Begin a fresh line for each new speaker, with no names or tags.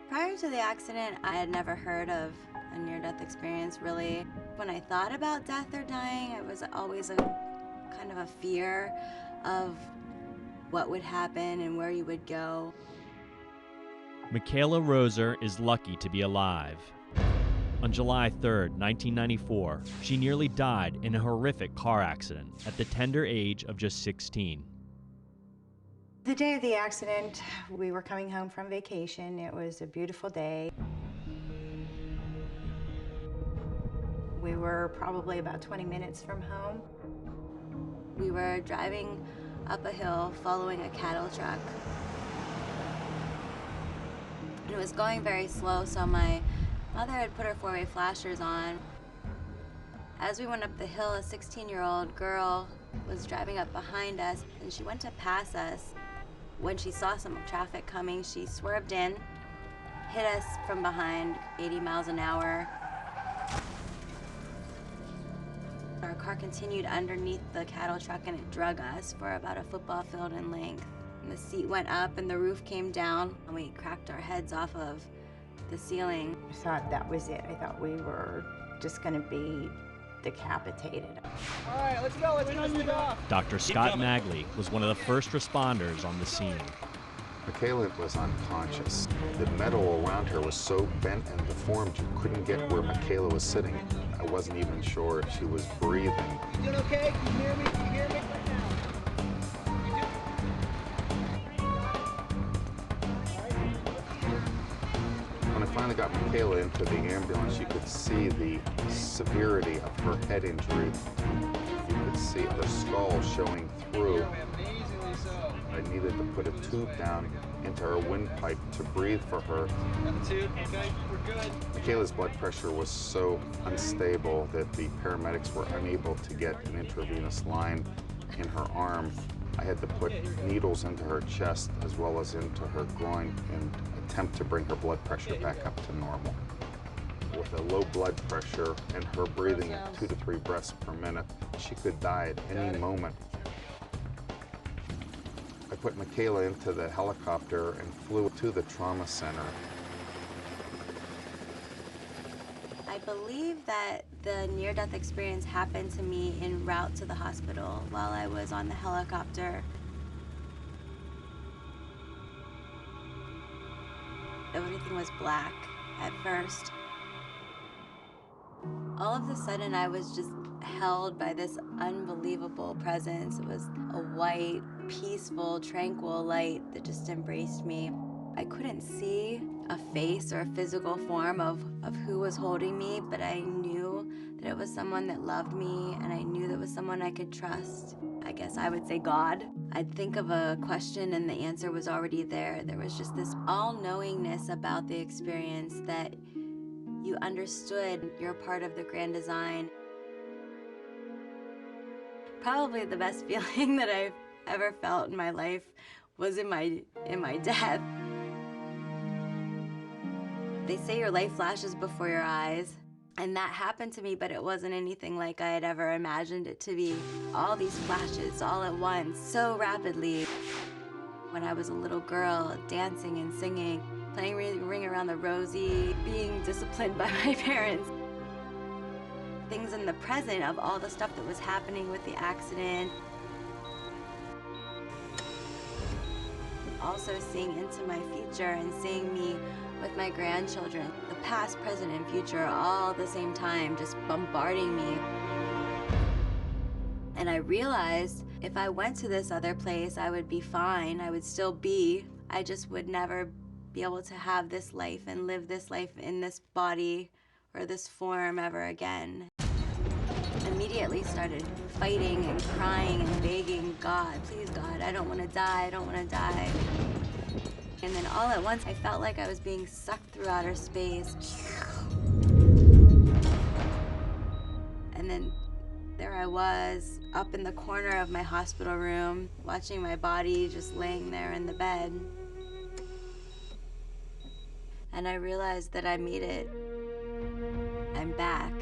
Prior to the accident, I had never heard of a near-death experience, really. When I thought about death or dying, it was always a kind of a fear of what would happen and where you would go.
Michaela Roser is lucky to be alive. On July 3rd, 1994, she nearly died in a horrific car accident at the tender age of just 16.
The day of the accident, we were coming home from vacation. It was a beautiful day. We were probably about 20 minutes from home.
We were driving up a hill following a cattle truck. And it was going very slow, so my mother had put her four-way flashers on. As we went up the hill, a 16-year-old girl was driving up behind us, and she went to pass us. When she saw some traffic coming, she swerved in, hit us from behind, 80 miles an hour. Our car continued underneath the cattle truck and it drug us for about a football field in length. And the seat went up and the roof came down and we cracked our heads off of the ceiling.
I thought that was it. I thought we were just going to be decapitated.
All right, let's go. Let's get this off.
Dr. Scott Magley was one of the first responders on the scene.
Michaela was unconscious. The metal around her was so bent and deformed you couldn't get where Michaela was sitting. I wasn't even sure if she was breathing.
You doing okay? Can you hear me? Can you hear me right now?
When I finally got Michaela into the ambulance, you could see the severity of her head injury. You could see her skull showing through.
Amazingly so.
I needed to put a tube down into her windpipe to breathe for her.
Got the tube? Okay, we're good.
Michaela's blood pressure was so unstable that the paramedics were unable to get an intravenous line in her arm. I had to put needles into her chest as well as into her groin and attempt to bring her blood pressure back up to normal. With a low blood pressure and her breathing at 2 to 3 breaths per minute, she could die at any moment. I put Michaela into the helicopter and flew to the trauma center.
I believe that the near-death experience happened to me en route to the hospital while I was on the helicopter. Everything was black at first. All of a sudden, I was just held by this unbelievable presence. It was a white, peaceful, tranquil light that just embraced me. I couldn't see a face or a physical form of who was holding me, but I knew that it was someone that loved me, and I knew that it was someone I could trust. I guess I would say God. I'd think of a question and the answer was already there. There was just this all-knowingness about the experience that you understood you're part of the grand design. Probably the best feeling that I've ever felt in my life was in my death. They say your life flashes before your eyes, and that happened to me, but it wasn't anything like I had ever imagined it to be. All these flashes all at once, so rapidly. When I was a little girl, dancing and singing, playing Ring Around the Rosie, being disciplined by my parents. Things in the present of all the stuff that was happening with the accident. Also seeing into my future and seeing me with my grandchildren, the past, present, and future all at the same time, just bombarding me. And I realized if I went to this other place, I would be fine, I would still be. I just would never be able to have this life and live this life in this body or this form ever again. Immediately started fighting and crying and begging God, please God, I don't want to die, I don't want to die. And then all at once, I felt like I was being sucked through outer space. And then there I was, up in the corner of my hospital room, watching my body just laying there in the bed. And I realized that I made it. I'm back.